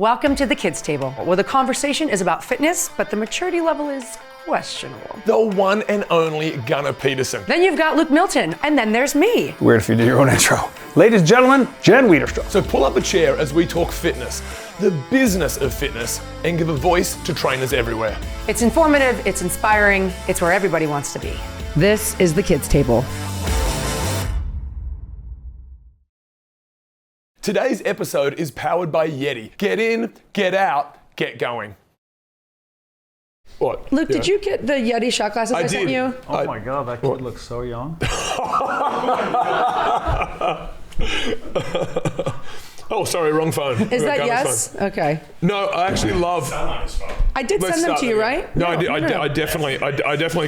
Welcome to the kids' table, where the conversation is about fitness, but the maturity level is questionable. The one and only Gunnar Peterson. Then you've got Luke Milton, and then there's me. Weird if you do your own intro. Ladies and gentlemen, Jen Wiederstruck. So pull up a chair as we talk fitness, the business of fitness, and give a voice to trainers everywhere. It's informative, it's inspiring, it's where everybody wants to be. This is the kids' table. Today's episode is powered by YETI. Get in, get out, get going. What? Luke, did you get the YETI Shot Glasses I sent you? Oh my God, that kid looks so young. Oh, sorry, wrong phone. Is that yes? Phone. Okay. No, I actually love. I did send them to you, right? No, I definitely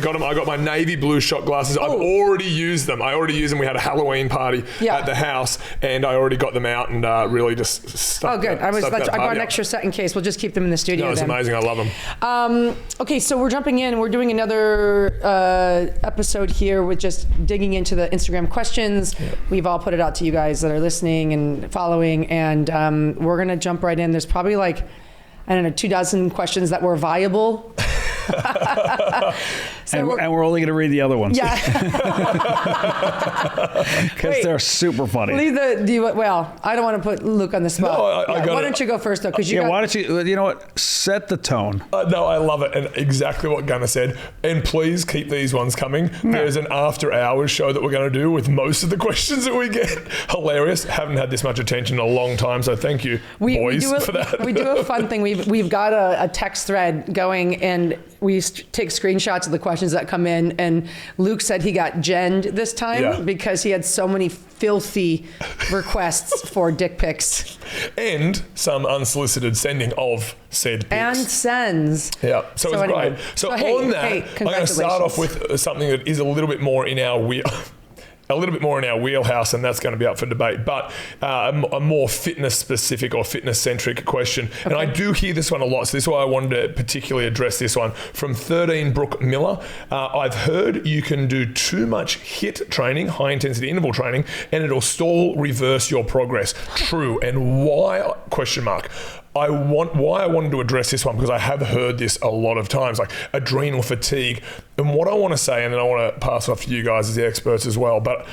got them. I got my navy blue shot glasses. I've already used them. We had a Halloween party at the house, and I already got them out and really just stuck. Oh, good. I brought an extra set in case. We'll just keep them in the studio. No, it's amazing. I love them. Okay, so we're jumping in. We're doing another episode here with just digging into the Instagram questions. Yeah. We've all put it out to you guys that are listening and following, and we're gonna jump right in. There's probably like, I don't know, 24 questions that were viable. And we're only going to read the other ones. Yeah. Because they're super funny. Well, I don't want to put Luke on the spot. No, why don't you go first, though? Why don't you know what? Set the tone. No, I love it. And exactly what Gunnar said. And please keep these ones coming. No. There's an after hours show that we're going to do with most of the questions that we get. Hilarious. Haven't had this much attention in a long time. So thank you, boys, for that. We do a fun thing. We've got a text thread going, and we take screenshots of the questions that come in, and Luke said he got genned this time because he had so many filthy requests for dick pics. And some unsolicited sending of said pics. And sends. Yeah, so it's anyway. great. So on that, I'm going to start off with something that is a little bit more in our wheelhouse, and that's going to be up for debate, but a more fitness specific or fitness centric question. Okay. And I do hear this one a lot, so this is why I wanted to particularly address this one. From 13 Brooke Miller, I've heard you can do too much HIIT training, high intensity interval training, and it'll stall reverse your progress. True, and why? Question mark. Why I wanted to address this one, because I have heard this a lot of times, like adrenal fatigue. And what I want to say, and then I want to pass off to you guys as the experts as well, but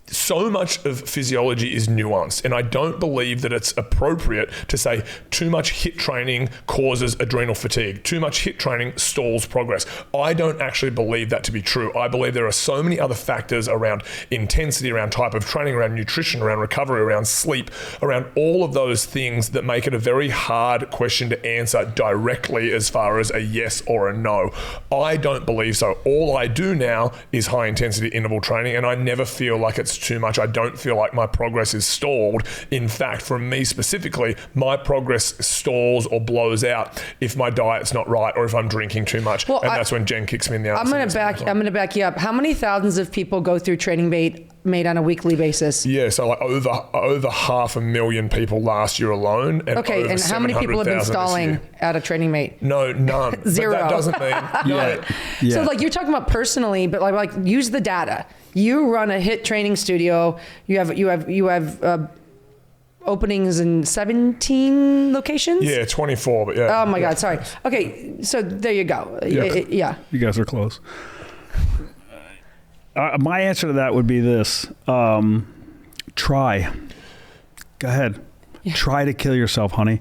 so much of physiology is nuanced, and I don't believe that it's appropriate to say too much HIIT training causes adrenal fatigue. Too much HIIT training stalls progress. I don't actually believe that to be true. I believe there are so many other factors around intensity, around type of training, around nutrition, around recovery, around sleep, around all of those things that make it a very hard question to answer directly as far as a yes or a no. I don't believe so. All I do now is high intensity interval training, and I never feel like it's too much. I don't feel like my progress is stalled. In fact, for me specifically, my progress stalls or blows out if my diet's not right or if I'm drinking too much. Well, that's when Jen kicks me in the ass. I'm going to back you up. How many thousands of people go through Training Mate on a weekly basis? Yeah, so like over 500,000 people last year alone. And how many people have been stalling at a Training Mate? No, none. Zero. But that doesn't mean So like you're talking about personally, but like use the data. You run a HIIT training studio. You have openings in 17 locations? Yeah, 24, but yeah. Oh my God, sorry. Okay, so there you go. Yeah. You guys are close. My answer to that would be this. Try. Go ahead. Yeah. Try to kill yourself, honey.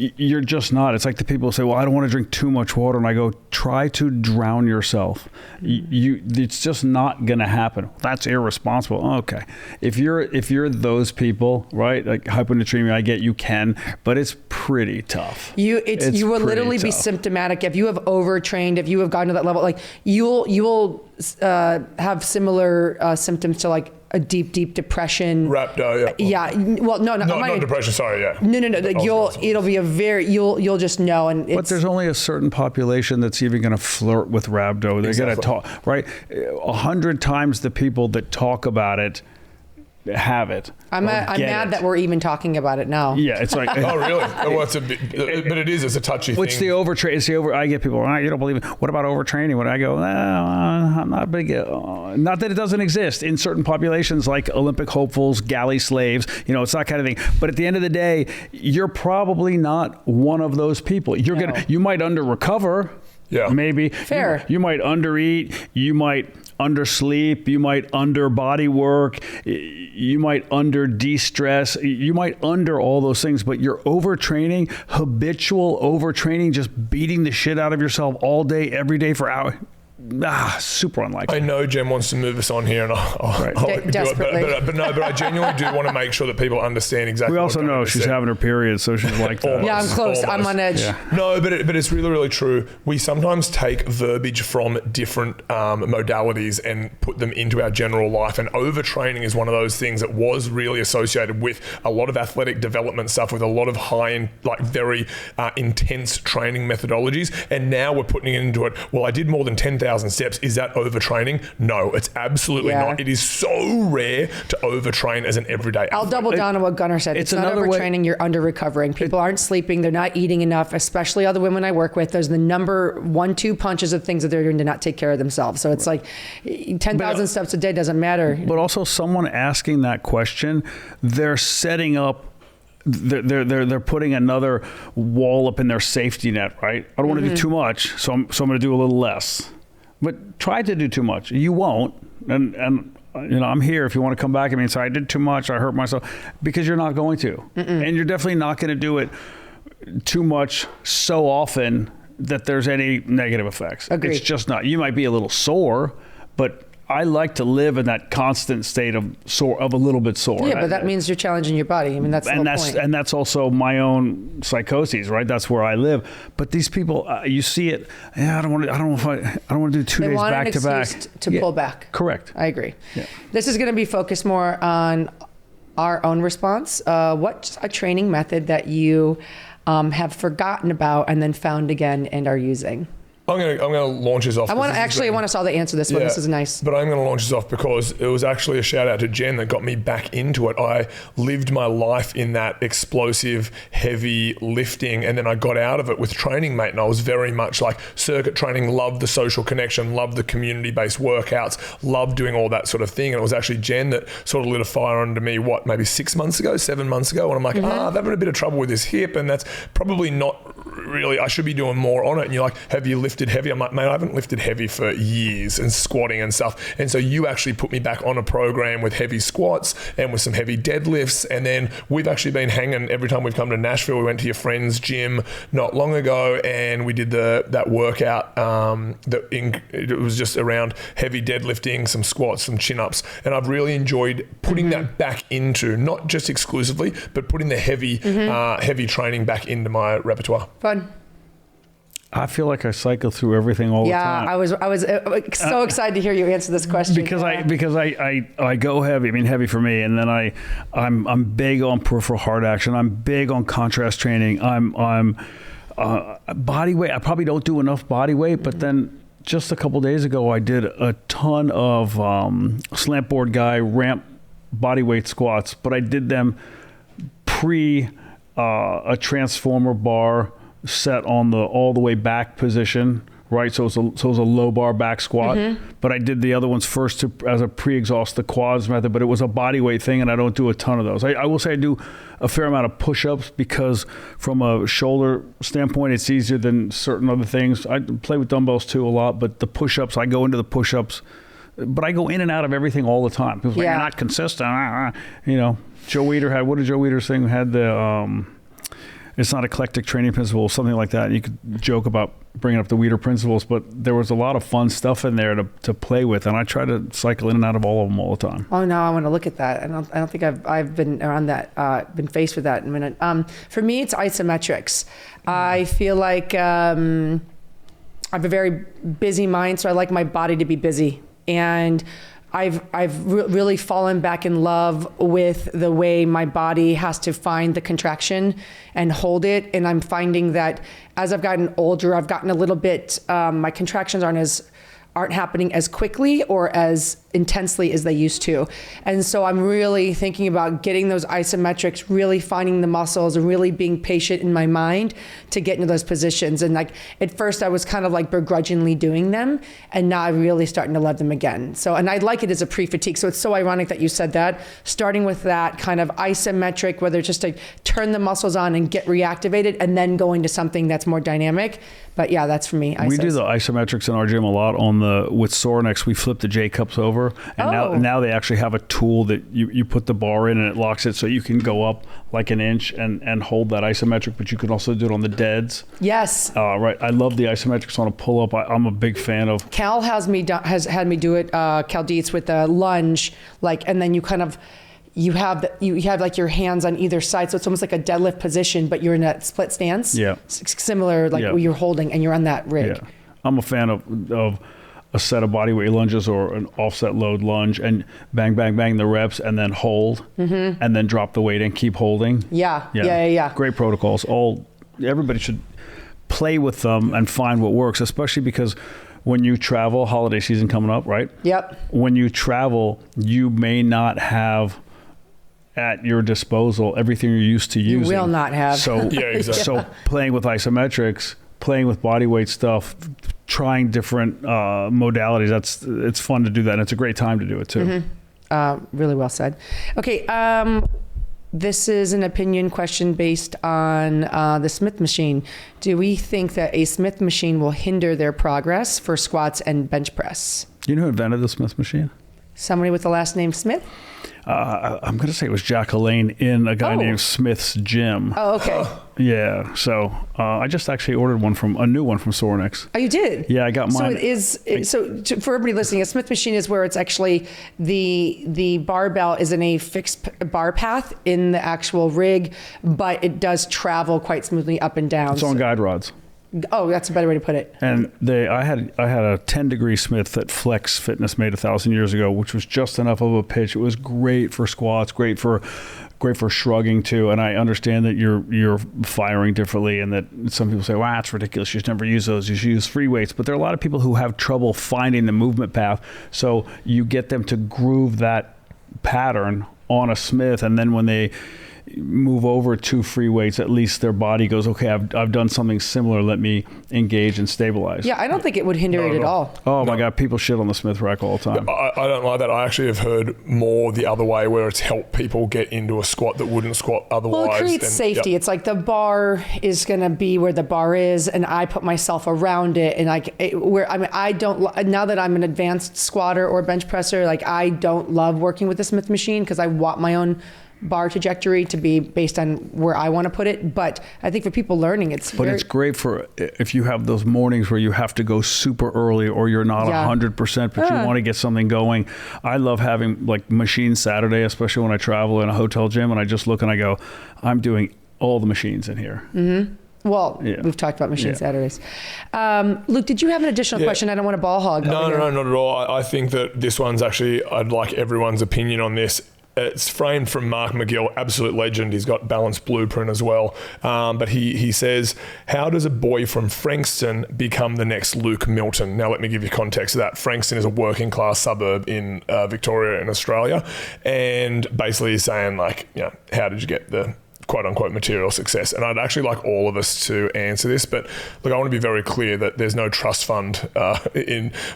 You're just not. It's like the people who say, well, I don't want to drink too much water. And I go, try to drown yourself. It's just not going to happen. That's irresponsible. Okay. If you're those people, right? Like hyponatremia, I get you can, but it's pretty tough. You will literally be symptomatic. If you have overtrained, if you have gotten to that level, like you will have similar symptoms to like a deep depression. Rhabdo, yeah. Well, no, not depression. Sorry, yeah. No. It'll be a very. You'll just know, and but there's only a certain population that's even going to flirt with rhabdo. They're going to talk, right? 100 times the people that talk about it have it. I'm mad that we're even talking about it now. Yeah, it's like Oh, really? Well, it's but it is. It's a touchy thing. What's the overtrain? I get people, you don't believe it. What about overtraining? When I go, I'm not big. Not that it doesn't exist in certain populations like Olympic hopefuls, galley slaves. It's that kind of thing. But at the end of the day, you're probably not one of those people. You might under recover. Yeah. Maybe. Fair. You might undereat. You might undersleep. You might under body work. You might under de-stress. You might under all those things. But you're overtraining, habitual overtraining, just beating the shit out of yourself all day, every day for hours. Super unlikely. I know Jen wants to move us on here, and I'll do Desperately. it. But I genuinely do want to make sure that people understand exactly. We also what know she's having her period, so she's like that. Yeah, I'm close. Almost. I'm on edge. Yeah. No, but it's really, really true. We sometimes take verbiage from different modalities and put them into our general life. And overtraining is one of those things that was really associated with a lot of athletic development stuff, with a lot of very intense training methodologies. And now we're putting it into it. Well, I did more than 10,000 steps. Is that overtraining? No, it's absolutely not. It is so rare to overtrain as an everyday athlete. I'll double down on what Gunnar said. It's not overtraining, you're under recovering. People aren't sleeping, they're not eating enough, especially all the women I work with. Those are the number 1-2 punches of things that they're doing to not take care of themselves. So it's like 10,000 steps a day doesn't matter. But also someone asking that question, they're setting up they're putting another wall up in their safety net, right? I don't want to do too much, so I'm going to do a little less. But try to do too much. You won't. And I'm here if you want to come back at me and say, I did too much, I hurt myself, because you're not going to. And you're definitely not going to do it too much so often that there's any negative effects. Agreed. It's just not. You might be a little sore, but I like to live in that constant state of a little bit sore. Yeah, but that means you're challenging your body. I mean, that's the whole point. And that's also my own psychoses, right? That's where I live. But these people, you see it. Yeah, I don't want to do 2 days back to back. They want an excuse to pull back. Correct. I agree. Yeah. This is going to be focused more on our own response. What's a training method that you have forgotten about and then found again and are using? I'm gonna launch this off. I want us all to answer this one. This is nice. But I'm going to launch this off because it was actually a shout out to Jen that got me back into it. I lived my life in that explosive, heavy lifting, and then I got out of it with Training Mate, and I was very much like circuit training, loved the social connection, loved the community-based workouts, loved doing all that sort of thing. And it was actually Jen that sort of lit a fire under me, maybe 7 months ago, and I'm like, I'm having a bit of trouble with this hip, and that's probably not really, I should be doing more on it. And you're like, have you lifted heavy? I'm like, mate, I haven't lifted heavy for years, and squatting and stuff. And so you actually put me back on a program with heavy squats and with some heavy deadlifts. And then we've actually been hanging every time we've come to Nashville. We went to your friend's gym not long ago, and we did that workout. It was just around heavy deadlifting, some squats, some chin-ups. And I've really enjoyed putting that back into, not just exclusively, but putting the heavy training back into my repertoire. Fun. I feel like I cycle through everything all the time. Yeah, I was so excited to hear you answer this question. Because I go heavy. I mean, heavy for me, and then I'm big on peripheral hard action. I'm big on contrast training. I'm body weight. I probably don't do enough body weight, but then just a couple days ago, I did a ton of slant board guy ramp body weight squats, but I did them pre a transformer bar set on the all the way back position, right? So it was a low bar back squat, but I did the other ones first as a pre-exhaust the quads method, but it was a body weight thing, and I don't do a ton of those. I will say I do a fair amount of push-ups because from a shoulder standpoint, it's easier than certain other things. I play with dumbbells too a lot, but the push-ups, I go into the push-ups, but I go in and out of everything all the time. People say, you're not consistent. Joe Weider what did Joe Weider's thing? Had the, it's not eclectic training principles, something like that. You could joke about bringing up the Weider principles, but there was a lot of fun stuff in there to play with, and I try to cycle in and out of all of them all the time. Oh, no, I want to look at that. I don't think I've been around that, been faced with that in a minute. For me, it's isometrics. I feel like I have a very busy mind, so I like my body to be busy. And I've really fallen back in love with the way my body has to find the contraction and hold it. And I'm finding that as I've gotten older, I've gotten a little bit, my contractions aren't happening as quickly or as intensely as they used to. And so I'm really thinking about getting those isometrics, really finding the muscles and really being patient in my mind to get into those positions. And like at first I was kind of like begrudgingly doing them, and now I'm really starting to love them again. So, and I like it as a pre-fatigue. So it's so ironic that you said that, starting with that kind of isometric, whether it's just to turn the muscles on and get reactivated, and then going to something that's more dynamic. But yeah, that's for me. We do the isometrics in our gym a lot with Sorenex. We flip the J cups over, and now they actually have a tool that you put the bar in and it locks it, so you can go up like an inch and hold that isometric, but you can also do it on the deads. Yes. Right. I love the isometrics on a pull up. I'm a big fan of. Cal has had me do it. Cal Dietz with a lunge, and then you kind of. You have like your hands on either side, so it's almost like a deadlift position, but you're in a split stance. Yeah. Similar, where you're holding and you're on that rig. Yeah. I'm a fan of a set of bodyweight lunges or an offset load lunge, and bang, bang, bang the reps, and then hold, and then drop the weight and keep holding. Yeah. Great protocols. Everybody should play with them and find what works, especially because when you travel, holiday season coming up, right? Yep. When you travel, you may not have at your disposal everything you're used to using. You will not have. So, exactly. So playing with isometrics, playing with bodyweight stuff, trying different modalities, it's fun to do that, and it's a great time to do it too. Really well said. Okay, this is an opinion question based on the Smith machine. Do we think that a Smith machine will hinder their progress for squats and bench press? You know who invented the Smith machine? Somebody with the last name Smith? I'm going to say it was Jack LaLanne in a guy named Smith's gym. Oh, okay. Yeah. So I just actually ordered a new one from Sorenex. Oh, you did? Yeah, I got mine. For everybody listening, a Smith machine is where it's actually the barbell is in a fixed bar path in the actual rig, but it does travel quite smoothly up and down. It's on guide rods. Oh, that's a better way to put it. And I had a 10-degree Smith that Flex Fitness made 1,000 years ago, which was just enough of a pitch. It was great for squats, great for shrugging too. And I understand that you're firing differently, and that some people say, "Wow, that's ridiculous. You should never use those. You should use free weights." But there are a lot of people who have trouble finding the movement path. So you get them to groove that pattern on a Smith, and then when they move over to free weights, at least their body goes, okay, I've done something similar, let me engage and stabilize. Yeah, I don't think it would hinder it at all. Oh my God, people shit on the Smith rack all the time. I don't like that. I actually have heard more the other way, where it's helped people get into a squat that wouldn't squat otherwise. Well, it creates safety. It's like the bar is going to be where the bar is, and I put myself around it, and I don't, now that I'm an advanced squatter or bench presser, I don't love working with the Smith machine, because I want my own bar trajectory to be based on where I want to put it. But I think for people learning, it's great for if you have those mornings where you have to go super early, or you're not 100%, but you want to get something going. I love having machine Saturday, especially when I travel in a hotel gym, and I just look and I go, I'm doing all the machines in here. Mm-hmm. Well, we've talked about machine Saturdays. Luke, did you have an additional question? I don't want to ball hog. No, not at all. I think that this one's actually, I'd like everyone's opinion on this. It's framed from Mark McGill, absolute legend. He's got Balanced Blueprint as well. But he says, how does a boy from Frankston become the next Luke Milton? Now, let me give you context of that. Frankston is a working class suburb in Victoria in Australia. And basically he's saying, how did you get the quote unquote material success? And I'd actually like all of us to answer this, but look, I want to be very clear that there's no trust fund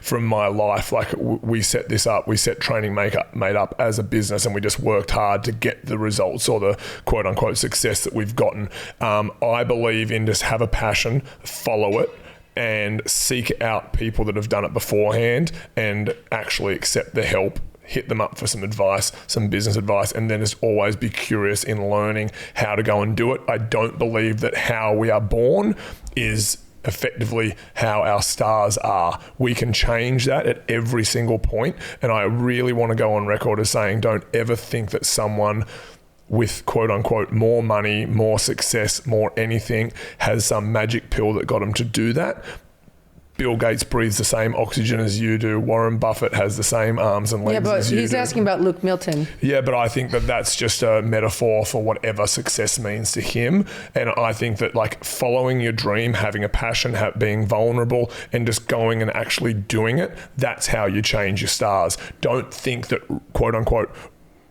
from my life. We set this up, we set Training made up as a business, and we just worked hard to get the results or the quote unquote success that we've gotten. I believe in just have a passion, follow it, and seek out people that have done it beforehand and actually accept the help. Hit them up for some advice, some business advice, and then just always be curious in learning how to go and do it. I don't believe that how we are born is effectively how our stars are. We can change that at every single point, and I really want to go on record as saying, don't ever think that someone with quote unquote more money, more success, more anything has some magic pill that got them to do that. Bill Gates breathes the same oxygen as you do. Warren Buffett has the same arms and legs Yeah, but as you he's do. asking about Luke Milton. Yeah, but I think that that's just a metaphor for whatever success means to him. And I think that like following your dream, having a passion, being vulnerable and just going and actually doing it, that's how you change your stars. Don't think that, quote unquote,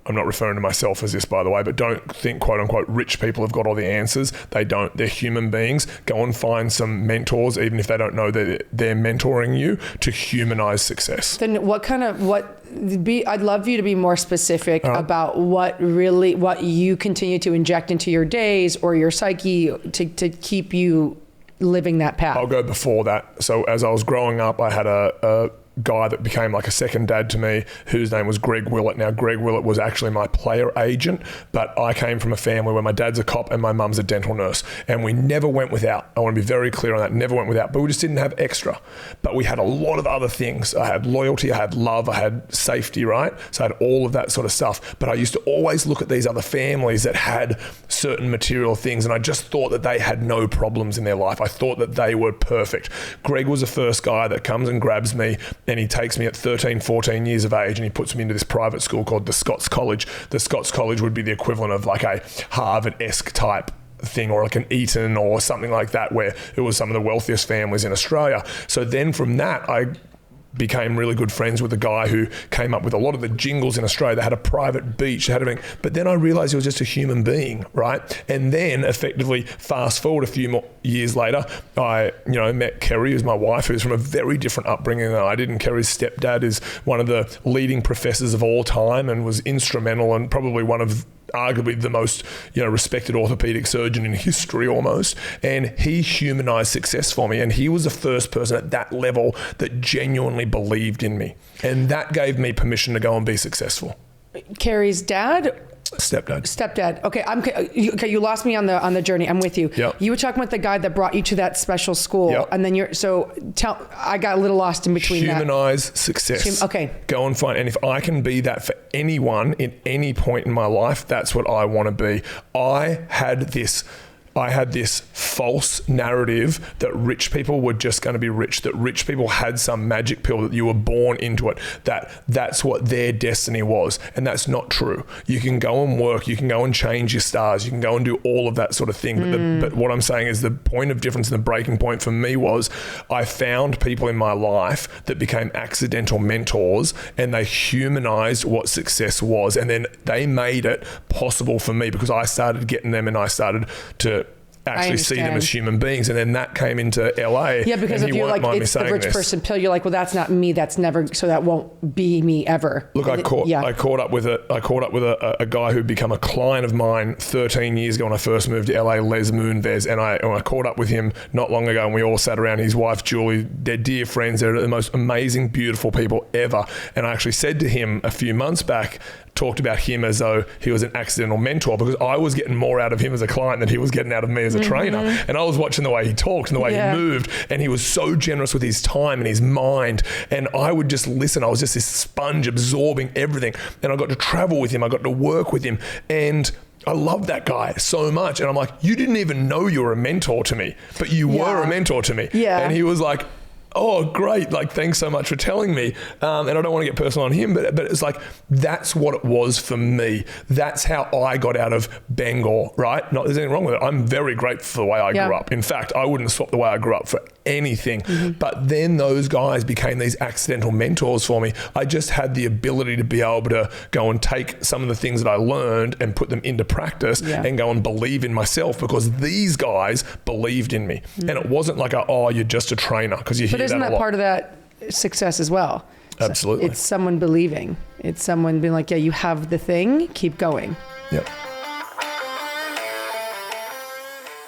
I'm not referring to myself as this, by the way, but don't think, quote unquote, rich people have got all the answers. They don't. They're human beings. Go and find some mentors, even if they don't know that they're mentoring you, to humanize success. Then I'd love you to be more specific about what you continue to inject into your days or your psyche to keep you living that path. I'll go before that. So as I was growing up, I had a guy that became like a second dad to me, whose name was Greg Willett. Now, Greg Willett was actually my player agent, but I came from a family where my dad's a cop and my mum's a dental nurse, and we never went without. I want to be very clear on that. Never went without, but we just didn't have extra. But we had a lot of other things. I had loyalty, I had love, I had safety, right? So I had all of that sort of stuff. But I used to always look at these other families that had certain material things, and I just thought that they had no problems in their life. I thought that they were perfect. Greg was the first guy that comes and grabs me, and he takes me at 13, 14 years of age, and he puts me into this private school called the Scots College. The Scots College would be the equivalent of like a Harvard-esque type thing, or like an Eton or something like that, where it was some of the wealthiest families in Australia. So then from that, I became really good friends with a guy who came up with a lot of the jingles in Australia. They had a private beach, they had everything. But then I realized he was just a human being, right? And then effectively fast forward a few more years later, I met Kerry, who's my wife, who's from a very different upbringing than I did. And Kerry's stepdad is one of the leading professors of all time and was instrumental and probably one of arguably the most respected orthopedic surgeon in history almost. And he humanized success for me. And he was the first person at that level that genuinely believed in me. And that gave me permission to go and be successful. Carrie's dad? Stepdad. Okay, you lost me on the journey. I'm with you. Yep. You were talking about the guy that brought you to that special school, Yep. and then I got a little lost in between. Humanize success. Okay. Go and find, and if I can be that for anyone in any point in my life, that's what I want to be. I had this false narrative that rich people were just going to be rich, that rich people had some magic pill, that you were born into it, that's what their destiny was. And that's not true. You can go and work, you can go and change your stars, you can go and do all of that sort of thing. But what I'm saying is the point of difference and the breaking point for me was I found people in my life that became accidental mentors, and they humanized what success was. And then they made it possible for me because I started getting them, and I started to actually see them as human beings. And then that came into LA. Yeah, because if you're like, it's the rich person pill, you're like, well, that's not me. That's never, so that won't be me ever. Look, I caught up with a guy who'd become a client of mine 13 years ago when I first moved to LA, Les Moonves. And I caught up with him not long ago, and we all sat around. His wife, Julie, they're dear friends. They're the most amazing, beautiful people ever. And I actually said to him a few months back, talked about him as though he was an accidental mentor, because I was getting more out of him as a client than he was getting out of me as a trainer. And I was watching the way he talked and the way he moved, and he was so generous with his time and his mind, and I would just listen. I was just this sponge absorbing everything, and I got to travel with him, I got to work with him, and I love that guy so much. And I'm like, you didn't even know you were a mentor to me, but you were a mentor to me. And he was like, oh, great. Like, thanks so much for telling me. And I don't want to get personal on him, but it's like, that's what it was for me. That's how I got out of Bangor, right? Not there's anything wrong with it. I'm very grateful for the way I grew up. In fact, I wouldn't swap the way I grew up for anything. But then those guys became these accidental mentors for me. I just had the ability to be able to go and take some of the things that I learned and put them into practice and go and believe in myself, because these guys believed in me. And it wasn't like, you're just a trainer, because you hear isn't that part of that success as well? Absolutely. It's someone believing. It's someone being like, yeah, you have the thing, keep going. Yep.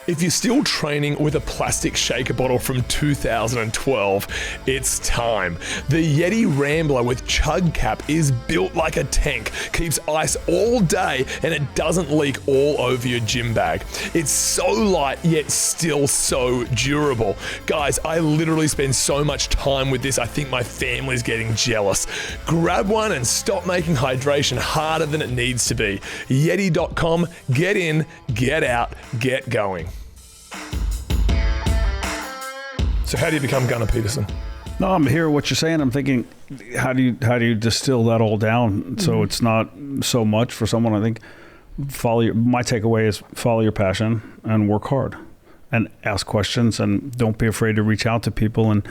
If you're still training with a plastic shaker bottle from 2012, it's time. The YETI Rambler with chug cap is built like a tank, keeps ice all day, and it doesn't leak all over your gym bag. It's so light, yet still so durable. Guys, I literally spend so much time with this, I think my family's getting jealous. Grab one and stop making hydration harder than it needs to be. YETI.com, get in, get out, get going. So how do you become Gunnar Peterson? No, I'm hearing what you're saying. I'm thinking, how do you distill that all down so it's not so much for someone? I think my takeaway is follow your passion and work hard and ask questions and don't be afraid to reach out to people. And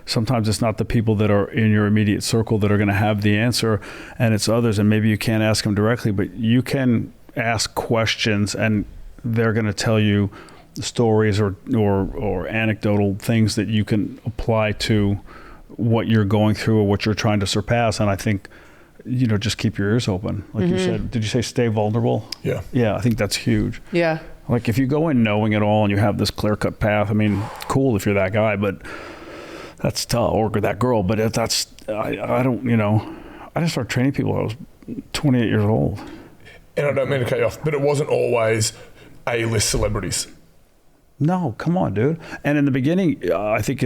sometimes it's not the people that are in your immediate circle that are going to have the answer, and it's others. And maybe you can't ask them directly, but you can ask questions and they're going to tell you stories or anecdotal things that you can apply to what you're going through or what you're trying to surpass. And I think, just keep your ears open. Like you said, did you say stay vulnerable? Yeah. Yeah, I think that's huge. Yeah. Like if you go in knowing it all and you have this clear-cut path, I mean, cool if you're that guy, but that's tough, or that girl. But I don't, I just started training people when I was 28 years old. And I don't mean to cut you off, but it wasn't always A-list celebrities. No, come on, dude. And in the beginning, I think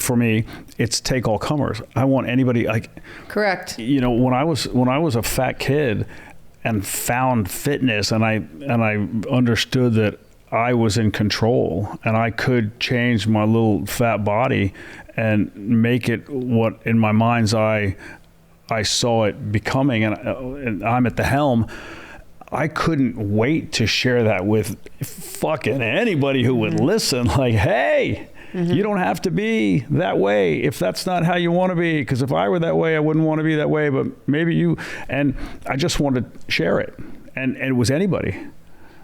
for me, it's take all comers. I want anybody, like, correct. When I was a fat kid and found fitness, and I understood that I was in control and I could change my little fat body and make it what in my mind's eye I saw it becoming, and I'm at the helm. I couldn't wait to share that with fucking anybody who would listen. Like, hey, you don't have to be that way if that's not how you want to be. Because if I were that way, I wouldn't want to be that way. But maybe you. And I just wanted to share it, and it was anybody.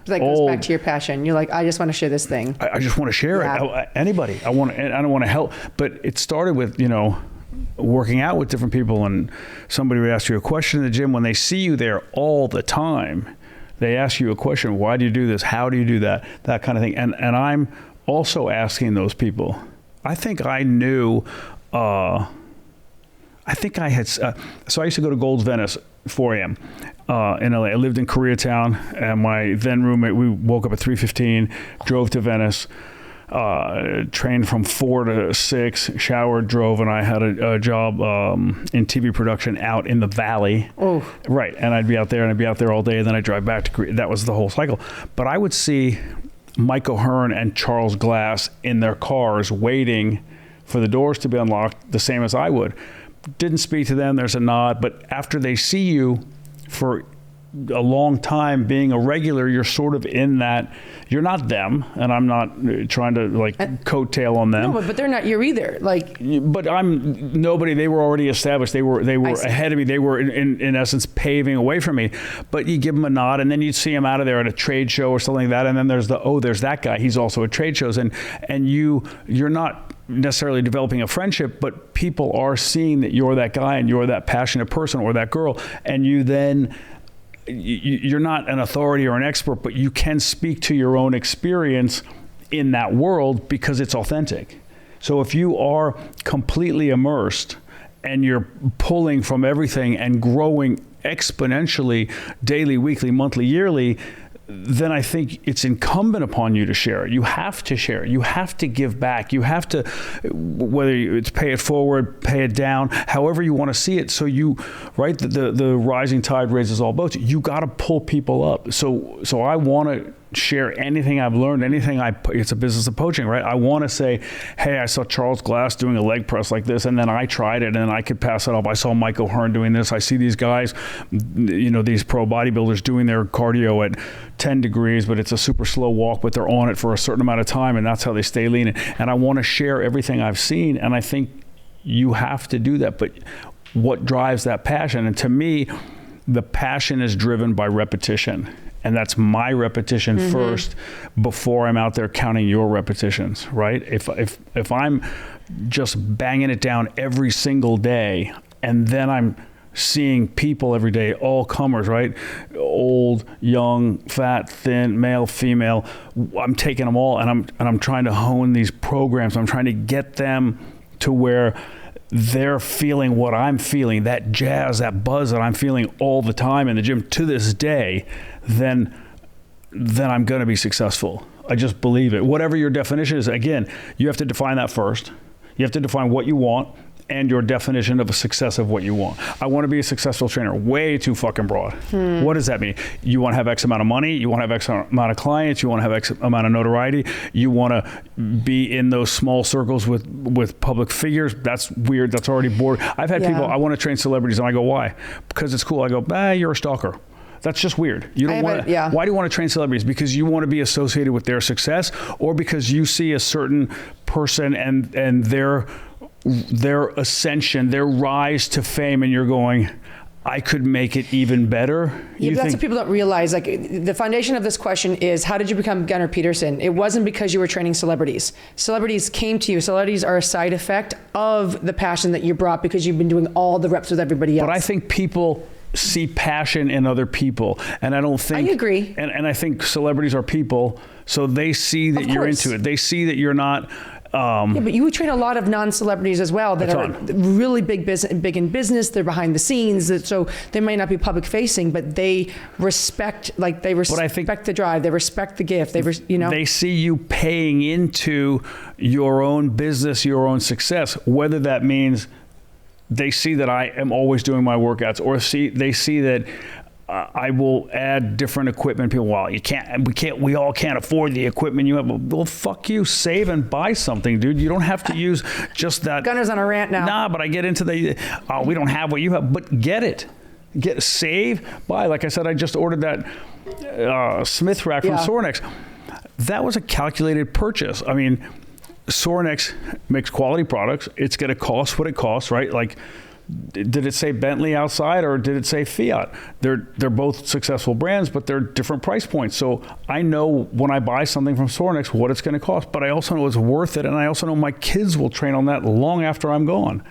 That goes back to your passion. You're like, I just want to share this thing. I just want to share it. Anybody. I don't want to help. But it started with working out with different people, and somebody would ask you a question in the gym. When they see you there all the time, they ask you a question. Why do you do this? How do you do that? That kind of thing. And I'm also asking those people. I think I knew, I had, so I used to go to Gold's Venice 4 a.m. In LA. I lived in Koreatown, and my then roommate, we woke up at 3:15, drove to Venice, trained from 4 to 6, showered, drove, and I had a job in TV production out in the valley. Oh. Right, and I'd be out there all day, and then I'd drive back to Korea. That was the whole cycle. But I would see Mike O'Hearn and Charles Glass in their cars waiting for the doors to be unlocked, the same as I would. Didn't speak to them, there's a nod, but after they see you for a long time being a regular, you're sort of in that, you're not them, and I'm not trying to coattail on them. No, but they're not you either. But I'm nobody. They were already established. They were ahead of me. They were in essence paving a way for me. But you give them a nod, and then you'd see them out of there at a trade show or something like that. And then there's there's that guy. He's also at trade shows, and you're not necessarily developing a friendship, but people are seeing that you're that guy and you're that passionate person or that girl, and you then. You're not an authority or an expert, but you can speak to your own experience in that world because it's authentic. So if you are completely immersed and you're pulling from everything and growing exponentially daily, weekly, monthly, yearly, then I think it's incumbent upon you to share it. You have to share it. You have to give back. You have to, whether it's pay it forward, pay it down, however you want to see it. So the rising tide raises all boats. You got to pull people up. So I want to share anything I've learned, it's a business of coaching, right? I want to say, hey, I saw Charles Glass doing a leg press like this, and then I tried it, and I could pass it off. I saw Mike O'Hearn doing this. I see these guys, these pro bodybuilders doing their cardio at 10 degrees, but it's a super slow walk, but they're on it for a certain amount of time, and that's how they stay lean. And I want to share everything I've seen, and I think you have to do that. But what drives that passion? And to me, the passion is driven by repetition. And that's my repetition first before I'm out there counting your repetitions, right? If I'm just banging it down every single day, and then I'm seeing people every day, all comers, right? Old, young, fat, thin, male, female. I'm taking them all, and I'm trying to hone these programs. I'm trying to get them to where they're feeling what I'm feeling, that jazz, that buzz that I'm feeling all the time in the gym to this day, then I'm going to be successful. I just believe it. Whatever your definition is, again, you have to define that first. You have to define what you want, and your definition of a success of what you want. I want to be a successful trainer. Way too fucking broad. What does that mean? You want to have X amount of money. You want to have X amount of clients. You want to have X amount of notoriety. You want to be in those small circles with public figures. That's weird. That's already bored. I've had people, I want to train celebrities, and I go, why? Because it's cool. I go, you're a stalker. That's just weird. You don't want to, why do you want to train celebrities? Because you want to be associated with their success, or because you see a certain person and their ascension, their rise to fame, and you're going, I could make it even better. Yeah, but that's what people don't realize. Like, the foundation of this question is, how did you become Gunnar Peterson? It wasn't because you were training celebrities. Celebrities came to you. Celebrities are a side effect of the passion that you brought because you've been doing all the reps with everybody else. But I think people see passion in other people, and I don't think I agree. And I think celebrities are people, so they see that you're into it. They see that you're not. Yeah, but you would train a lot of non-celebrities as well that are really big in business. They're behind the scenes, so they might not be public facing, but they respect the drive. They respect the gift. They see you paying into your own business, your own success, whether that means they see that I am always doing my workouts, or they see that I will add different equipment. People, well, we all can't afford the equipment you have. Well, fuck you, save and buy something, dude. You don't have to use just that. Gunnar's on a rant now. Nah, but I get into we don't have what you have, but get it. Save, buy. Like I said, I just ordered that Smith rack from Sorinex. That was a calculated purchase. I mean, Sorinex makes quality products. It's going to cost what it costs, right? Like, did it say Bentley outside or did it say Fiat? They're both successful brands, but they're different price points. So I know when I buy something from Sorinex what it's going to cost, but I also know it's worth it, and I also know my kids will train on that long after I'm gone.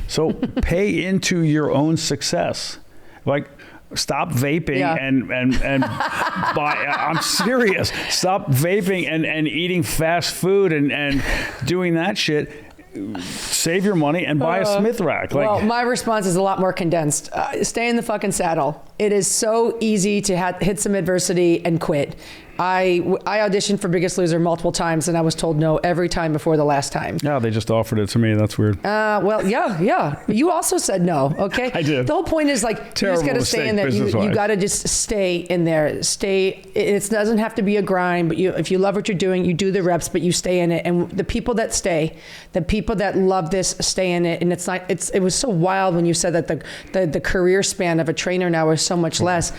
So pay into your own success. Like, stop vaping and buy. I'm serious. Stop vaping and eating fast food and doing that shit. Save your money and buy a Smith rack. Well, my response is a lot more condensed. Stay in the fucking saddle. It is so easy to hit some adversity and quit. I auditioned for Biggest Loser multiple times, and I was told no every time before the last time. Yeah, they just offered it to me. That's weird. Well, yeah. You also said no, okay? I did. The whole point is, like, you just got to stay in there. You got to just stay in there. It doesn't have to be a grind, but if you love what you're doing, you do the reps, but you stay in it. And the people that stay, the people that love this, stay in it. And it was so wild when you said that the career span of a trainer now is so much less.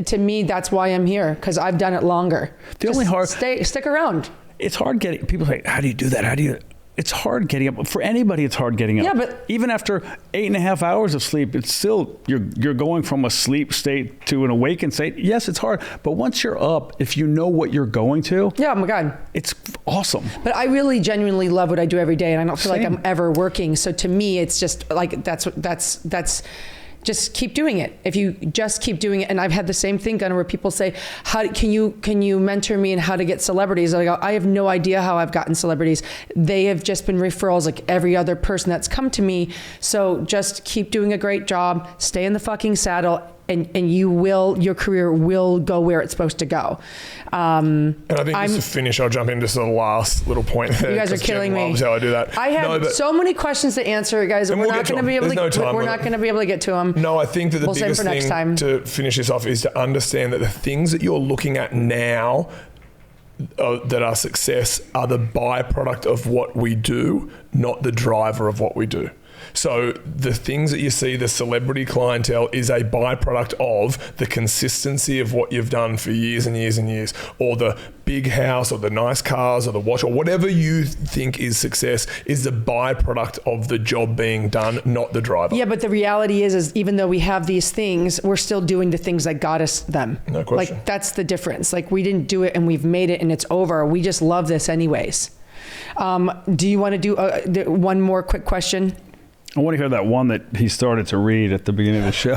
To me, that's why I'm here, because I've done it longer. Stick around. It's hard getting, people say, how do you do that? It's hard getting up. For anybody, it's hard getting up. Yeah, but even after 8.5 hours of sleep, it's still, you're going from a sleep state to an awakened state. Yes, it's hard. But once you're up, if you know what you're going to, oh my God, it's awesome. But I really genuinely love what I do every day, and I don't feel like I'm ever working. So to me, it's just like, that's just keep doing it. If you just keep doing it, and I've had the same thing, Gunnar, where people say, "How can you mentor me in how to get celebrities?" I go, I have no idea how I've gotten celebrities. They have just been referrals, like every other person that's come to me. So just keep doing a great job. Stay in the fucking saddle, and your career will go where it's supposed to go. And I think just to finish, I'll jump into the last little point there. You guys are killing me. Loves how I do that. I have so many questions to answer, guys. We're not going to be able to get to them. No, I think that the biggest thing to finish this off is to understand that the things that you're looking at now that are success are the byproduct of what we do, not the driver of what we do. So the things that you see, the celebrity clientele, is a byproduct of the consistency of what you've done for years and years and years, or the big house or the nice cars or the watch or whatever you think is success is the byproduct of the job being done, not the driver. Yeah, but the reality is even though we have these things, we're still doing the things that got us them. No question. Like, that's the difference. Like, we didn't do it and we've made it and it's over. We just love this anyways. Do you want to do one more quick question? I want to hear that one that he started to read at the beginning of the show.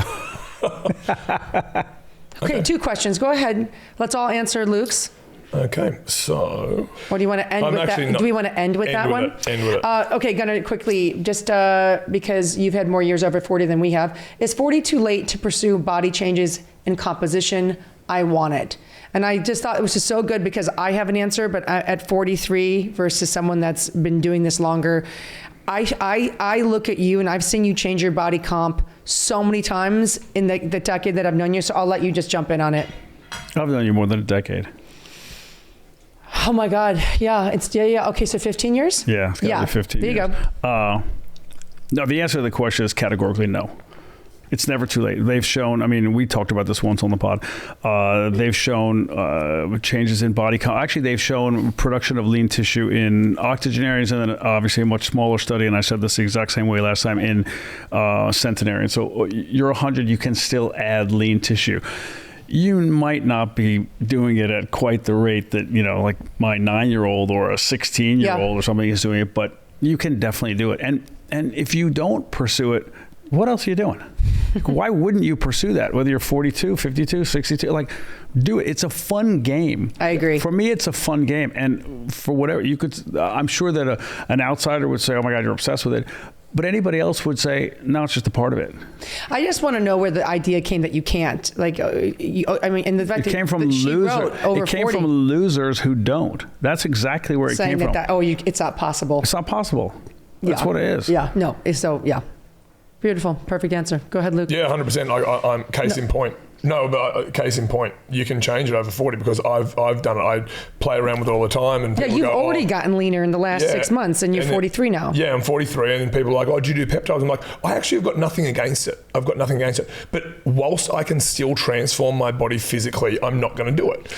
Okay, 2 questions. Go ahead. Let's all answer Luke's. Okay, so... Or do you want to end with that? Do we want to end with that one? End with it. Okay, Gunnar, quickly, just because you've had more years over 40 than we have. Is 40 too late to pursue body changes in composition? I want it. And I just thought it was just so good because I have an answer, but at 43 versus someone that's been doing this longer, I look at you and I've seen you change your body comp so many times in the decade that I've known you. So I'll let you just jump in on it. I've known you more than a decade. Oh my God. Yeah. Okay. So 15 years? Yeah. It's gotta be 15 there years. You go. No, the answer to the question is categorically no. It's never too late. They've shown, I mean, we talked about this once on the pod. They've shown changes in body count. Actually, they've shown production of lean tissue in octogenarians, and then obviously a much smaller study, and I said this the exact same way last time, in centenarians. So you're 100, you can still add lean tissue. You might not be doing it at quite the rate that, like my 9-year-old or a 16-year-old or something is doing it, but you can definitely do it. And if you don't pursue it, what else are you doing? Why wouldn't you pursue that? Whether you're 42, 52, 62, do it. It's a fun game. I agree. For me, it's a fun game. And for whatever you could, I'm sure that an outsider would say, oh my God, you're obsessed with it. But anybody else would say, no, it's just a part of it. I just want to know where the idea came that you can't. And the fact it came from losers who don't. That's exactly where it came from. It's not possible. It's not possible. That's what it is. Yeah. No. Beautiful. Perfect answer. Go ahead, Luke. Yeah, 100%. I'm case in point. No, but case in point, you can change it over 40 because I've done it. I play around with it all the time. And you've already gotten leaner in the last 6 months, and you're 43 now. Yeah, I'm 43, and then people are like, oh, do you do peptides? I'm like, I actually have got nothing against it. But whilst I can still transform my body physically, I'm not going to do it.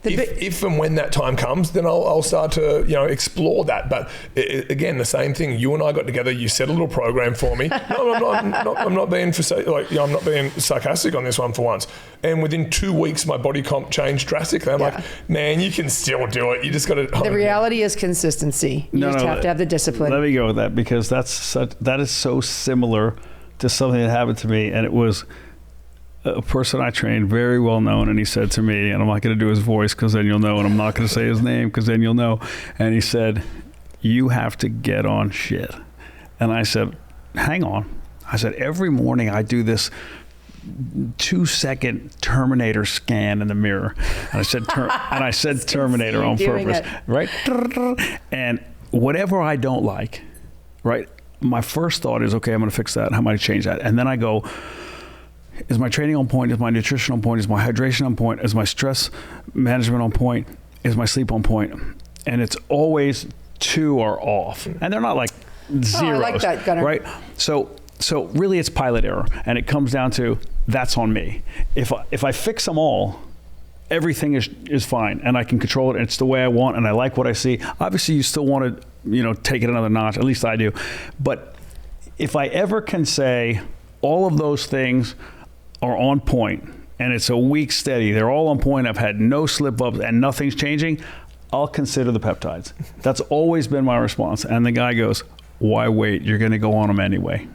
If and when that time comes, then I'll start to explore that. But again, the same thing. You and I got together. You set a little program for me. No, I'm not being I'm not being sarcastic on this one for once. And within 2 weeks, my body comp changed drastically. I'm like, man, you can still do it. You just got to. The reality is consistency. You just have to have the discipline. Let me go with that because that is so similar to something that happened to me, and it was a person I trained, very well known, and he said to me, and I'm not going to do his voice because then you'll know, and I'm not going to say his name because then you'll know, and he said, you have to get on shit. And I said, hang on. I said, every morning I do this 2-second Terminator scan in the mirror. And I said, Terminator on purpose, right? And whatever I don't like, right? My first thought is, okay, I'm going to fix that. How am I going to change that? And then I go, is my training on point? Is my nutrition on point? Is my hydration on point? Is my stress management on point? Is my sleep on point? And it's always 2 are off. And they're not like zeros. I like that, Gunnar. Right? So really it's pilot error. And it comes down to, that's on me. If I fix them all, everything is fine. And I can control it. And it's the way I want. And I like what I see. Obviously, you still want to, take it another notch. At least I do. But if I ever can say all of those things are on point, and it's a week steady, they're all on point, I've had no slip-ups, and nothing's changing, I'll consider the peptides. That's always been my response. And the guy goes, why wait? You're going to go on them anyway.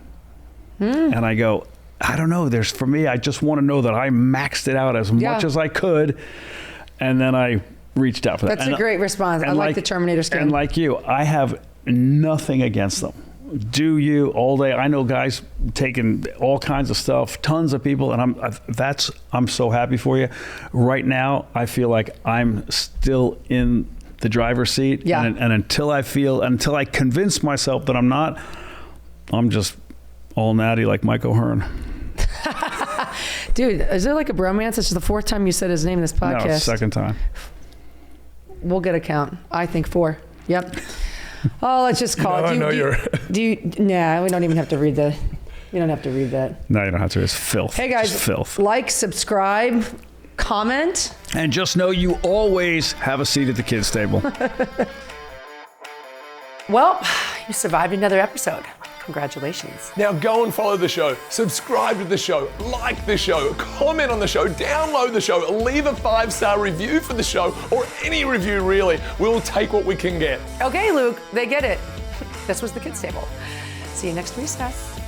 And I go, I don't know. For me, I just want to know that I maxed it out as much as I could, and then I reached out for that. That's a great response. I like the Terminator scan. And like you, I have nothing against them. Do you all day? I know guys taking all kinds of stuff, tons of people, and I'm so happy for you. Right now, I feel like I'm still in the driver's seat, and until I convince myself that I'm not, I'm just all natty like Mike O'Hearn. Dude, is there like a bromance? This is the 4th time you said his name in this podcast. No, it's the 2nd time. We'll get a count. I think 4. Yep. Oh, let's just call it. Nah, we don't even have to read that. You don't have to read that. No, you don't have to. It's filth. Hey guys, it's filth. Like, subscribe, comment. And just know you always have a seat at the kids' table. Well, you survived another episode. Congratulations. Now go and follow the show, subscribe to the show, like the show, comment on the show, download the show, leave a 5-star review for the show, or any review really. We'll take what we can get. Okay, Luke, they get it. This was the kids' table. See you next recess.